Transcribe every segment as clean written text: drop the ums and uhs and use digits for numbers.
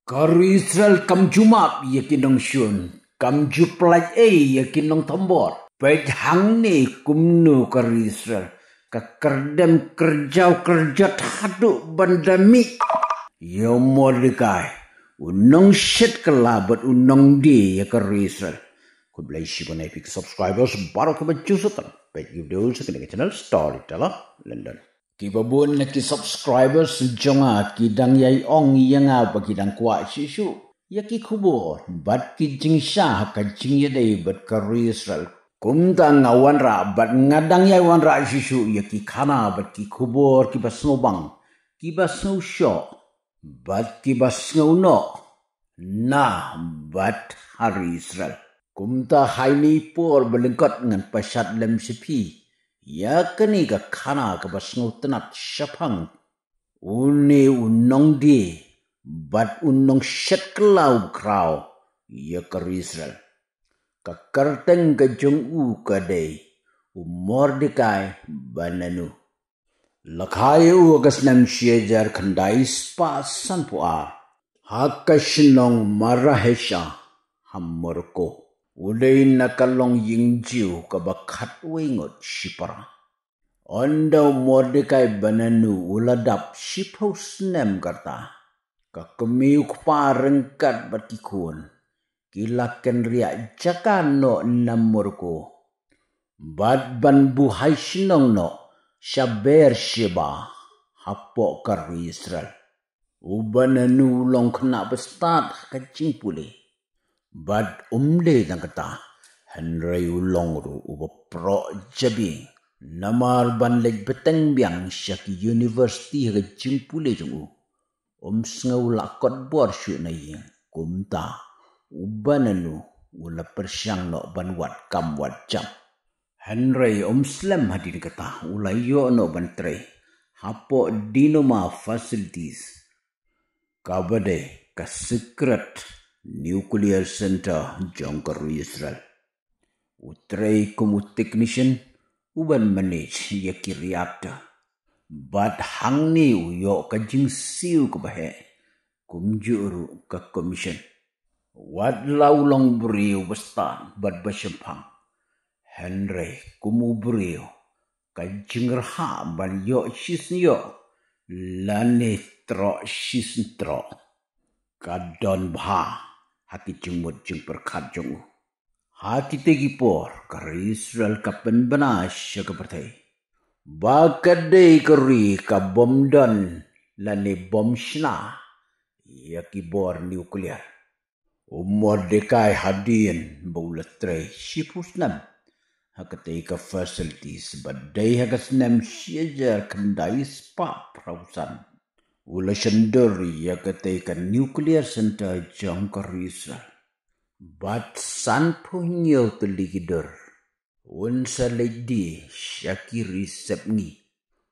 Kari Israel kam jumap yakin nong syun, kam juplaj yakin nong tombor. Baik hang ni kumnu kari Israel, ka kerdem kerjau kerja haduk bandami. Yo Mordecai, unong shit kelabat unong di ya kari Israel. Ku belai shibon epic subscribers baru ke bajusutan. Baik video sekali channel Storyteller London. Kibabun na ki subscribers jonga kidang yai ong yang apa kidang kuat sisu ya ki kubur bat ki jingsha ka jingye dei bat kari Israel kumta ngawan ra bat ngadang yai wan ra sisu ya ki kana bat ki kubur ki basno bang ki basno sho bat ki basno no na bat hari Israel kumta haini por belengkot ngan pasat lem sepi ya kini ka kana ka basngo tenat syapang uni unong di bat unong syet kelau krau ya ka Israel ka kerteng ka jong u ka dei Mordecai bananu lakai u agas nam siejar khandai spa sanpua hakashnong marahesha hammorko Udai nakalong yingjiu kabakat wengot sipara. Ondau Mordecai bananu uladap sipos nem karta. Kakemiuk parengkat batikun. Kilaken riak jakano namurko. Bad ban buhai sinong no. Syaber syeba. Hapok kari Israel. Ubananu long kena bestat kacing pulih. Bad umle nang kata Henry ulong ru uba pro jabi namar ban lej beteng biang syaki university ha jimpule jungu sngau lakot bor syu na yin kumta ubananu ula persyang no ban wat kam wat jam Henry slam hadin kata ula yo no ban tre hapo dinoma facilities kabade ka secret Nuclear Center jongkar Israel. Utray kumu technician uban manage yaki reactor. Bat hang ni uyo ka jing siu ka bahe. Kumjuru ka commission. Wat lau long beriu bestan bat basyempang. Henry kumu beriu ka jing rha ban yo sis yo. Lane tro sis tro. Kadon bha. Hati jengmut jeng perkat jengu. Hati tegi por kari Israel kapen benas ya kepertai. Bakadai kari ka bom don lani bom shna. Ya kibor nuklear. Mordecai hadin baulat tray sipus nam. Hakatai ka facilities badai hakas nam syajar kendai spa perawusan. Ula sendiri ya ketika Nuclear Center jongkar Israel. Bat san punyo teligidor. Unsa lady syakiri sepni.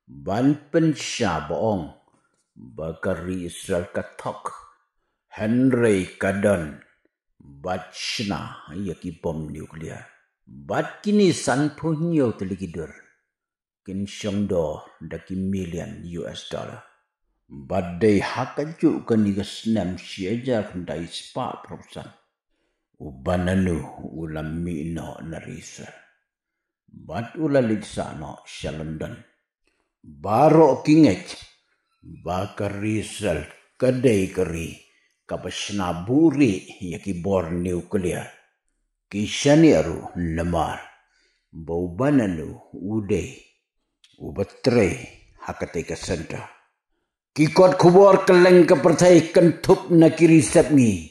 Ban pensya boong. Bakari Israel katok. Henry kadon. Bat syna yaki bom nuklear. Bat kini san punyo teligidor. Kin syongdo daki million US dollar. Badai hakaju kaniga senam syajar kendai spa perusahaan. Ubananu ulam mino narisa. Bad ulalit sano sa London. Baro kingek. Baka Rizal kadai kari. Kapasna buri yaki bor nuklear. Kisani aru namar. Baubananu uday. Ubatre hakatai kasanta. Kikot kubor keleng kepercayai kentup na kirisap ni.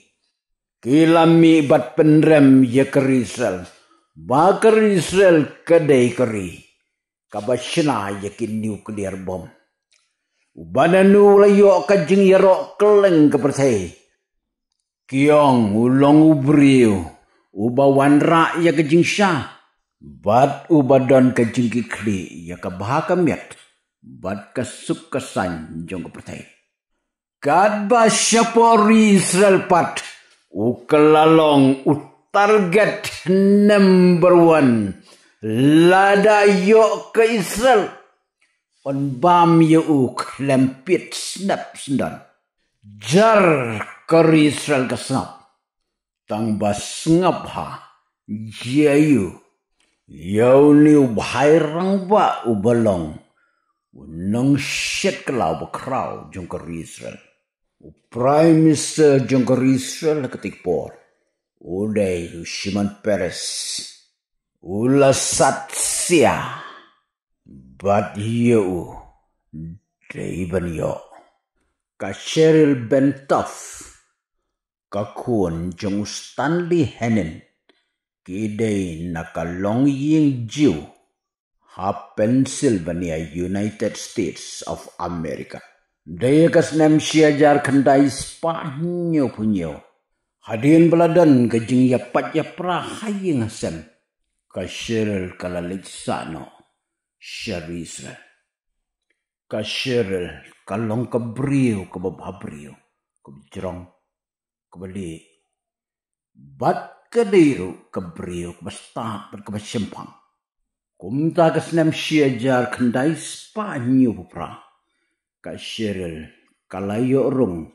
Kilami bat penrem ya kerisal. Bakar Israel kadai keri. Kabasyana yakin nuklear bom. Ubananu layo kajing yarok keleng kepercayai. Kiong ulong ubriu. Ubawan ra ya kajing syah. Bat ubadon kajing kikli ya kabahakamiat. Bat kasuk kesan jong kepercayai. Kadba syapori Israel pat. Ukelalong target number 1. Lada yo ke Israel. On bam yo uk lempit snap sendan. Jar Ker Israel kesngap. Tang basngap ha. Jayu. Yau ni ubhai rang ba ubalong. Nang syet kelau bakrau jong ker Israel. Prime Minister jong ker Israel ketik por. Uday Shimon Peres. Ula satsia. Bat yau. Daiban yo. Ka Cheryl Bentoff. Ka kuon jong Stanley Hannon. Kidai nakalong ying jiu. Ha Pennsylvania, United States of America. Daya kasnam siajar kendai Spanyol punyo. Hadian beladan kejing yapat yapra haying asem. Ka Cheryl kalalik sano. Syari Israel. Ka Cheryl kalong kebriu kebabriu. Kebjerong. Kebalik. Bat kediru kebriu kebestak kebesempang. Kumta kasnam siajar kendai Spanyol pupra. Ka Cheryl kalayo rung.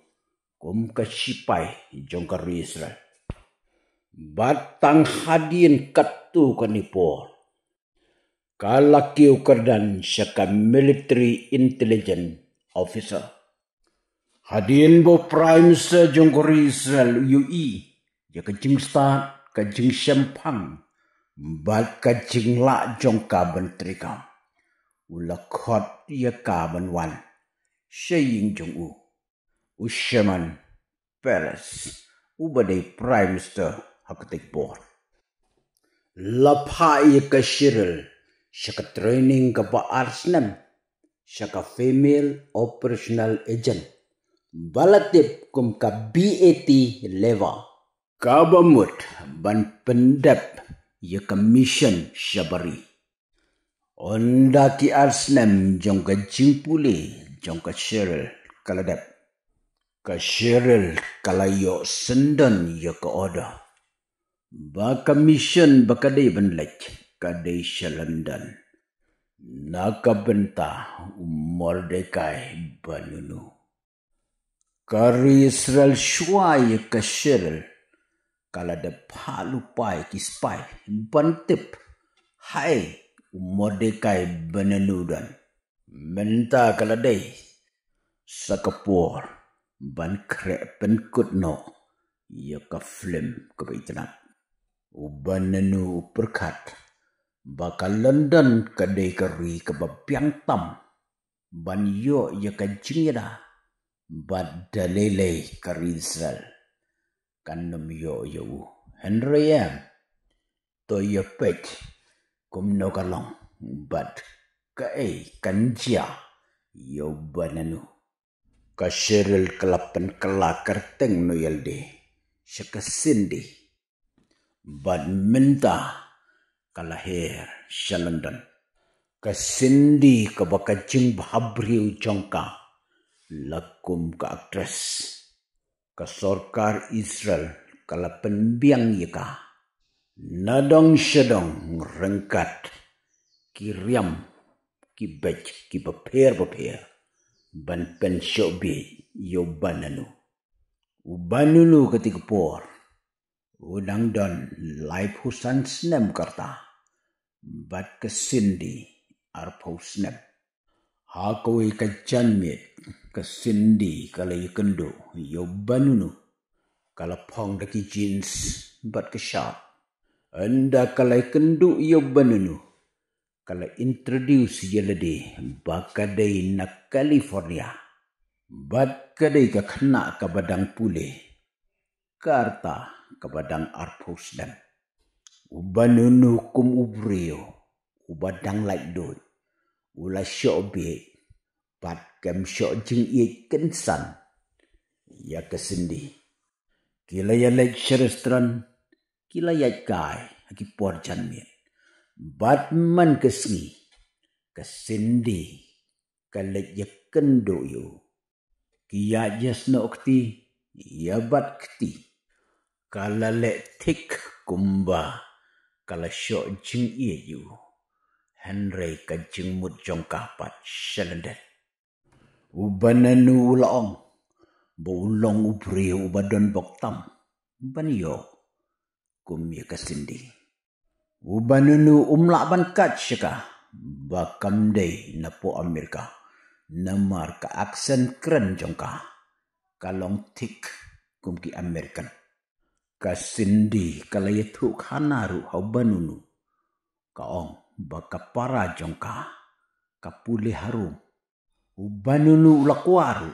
Kum kasipai jong ker Israel. Batang hadin katu kanipor. Kalakiu kerdan syaka military intelligence officer. Hadin bo prime minister jong ker Israel UE. Ya kajing start kajing sempang. Bat kajing la jong ka menteri kam. Ula khot ya ka ban wan. Syaying jong u. Shimon Peres. Ubadai prime minister haketik bor. Lapai ka Cheryl. Syaka training ka pa arsnam. Syaka female operational agent. Balatip kum ka BAT leva. Kabamut ban pendap ya commission syabari. Onda ki arsnam jong ka jingpuli jong ka Cheryl kaladap. Ka Cheryl kalayo sendan ya ka order. Ba commission bakadai banlek kadai London. Nakabenta Mordecai Banunu. Ker Israel syuai ka Cheryl. Kala de palupai kispai bantip. Hai Mordecai Banunu. Menta kala day. Sakapor. Ban krek penkut no. Ya ka film kebaitanak. Ubananu perkat. Bakal London kadai keri kebabiang tam. Ban yo ya ka jingida. Bad dalele ker Israel. Kanam yo yo. Henry M. To ya pek. Kum no kalong. Bad kae kanjia. Yo bananu. Ka Cheryl kelapan kelakar teng no yalde. Syaka sindi. Bad minta kalahir London. Ka sindi ka bakajing bahabriu jongka. Lakum ka aktris. Ka sorkar Israel kalapan biang yaka. Nadong syadong rengkat. Kiriam. Kibej. Kibaper. Ban pensyobi yo bananu. Ubanunu ketika por. Udang don live husan snem karta. Bat kesindi arpau snem. Hakoi kajanmit kesindi kalai kendo yo banunu. Kalapong daki jeans bat kesyap. Anda kalai kendo yo banunu. Kala introduce yelade bakadai na California. Bat kadai ka kena ka badang pule. Karta ka badang arpusdan. Ubanunu kum ubrio. Ubadang like doi. Ula syok be. Bat kem syok jing iik kensan. Ya kesendi. Kila ya like syarestran. Kila ya kai. Haki por janmien. Batman kesni, kesindi, kalek ya kendo yo. Kia jas no okti, ya bat kti. Kala lek tik kumba, kala syok jing iya yo. Henry ka jing mut jong kapat syalendet. Ubananu ulaong, Baulong ubri ubadon boktam. Banyo kumya kasindi. Ubanunu umlaban kat syaka. Bakam day na po Amerika. Namar ka aksen keren jongka. Kalong tik kumki Amerikan. Kasindi kalayatu kanaru haubanunu. Kaong bakapara jongka. Kapule harum. Ubanunu ulakwaru.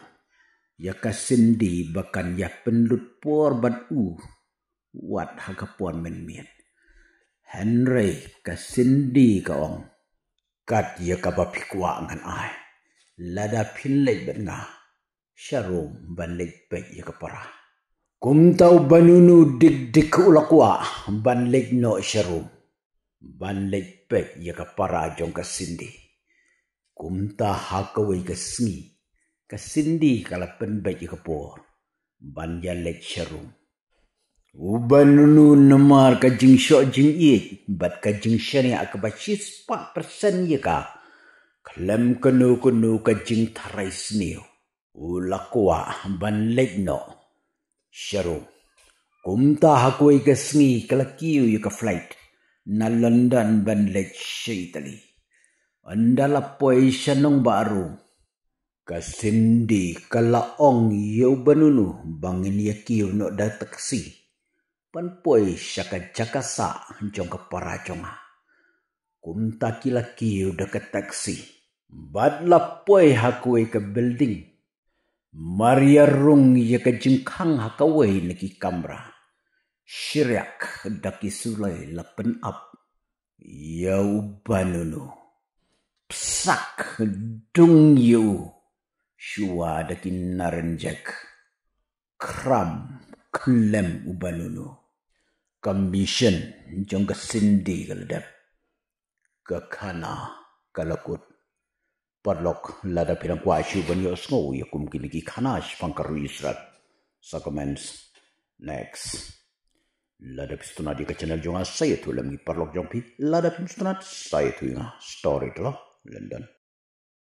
Ya kasindi bakan ya penlut por ban wat hagapuan menmian. Henry kasindi kaong. Kat ya kabapikwa ngan ai. Lada pinlej bet nga. Syarum ban lej pek ya kapara. Kumtau banunu dik ulakwa. Ban lej no syarum. Ban lej pek ya kapara jong kasindi. Kumta hakawai kasngi. Kasindi kala penbek ya kapor. Ban ya lej syarum. Ubanunu namar ka jing syok jing iit. Bat ka jing syania ka bachis 4% ya ka. Kalem kanu ka jing taray sniyo. Ulakwa ban lej no. Syarum. Kumta hakway kasngi kalakiyo ya ka flight. Na London ban lej syitali. Andala poy syanong baru. Kasindi kalaong yaw banunu. Bangin yakiyo no da taksi. Panpoy syaka jakasa jong kapara jonga. Kumta kilakiyo da ka taksi. Badla poy hakway ka building. Maria rung ya ka jingkang hakaway naki kamera. Syiriak daki sulay lapen up. Yaw banunu. Psak dung yu. Syua daki narenjak. Kram klem ubanunu. Commission jong kasindi kaladap. Kakana kalakut. Parlok lada pirang kuasyu banyo sngo ya kumkin lagi kanash pangkaru Israel. Sakamens. Next. Lada pistunat di ke channel jonga saya tu lagi parlok jong pi. Lada pistunat saya tu nga story tu lah. London.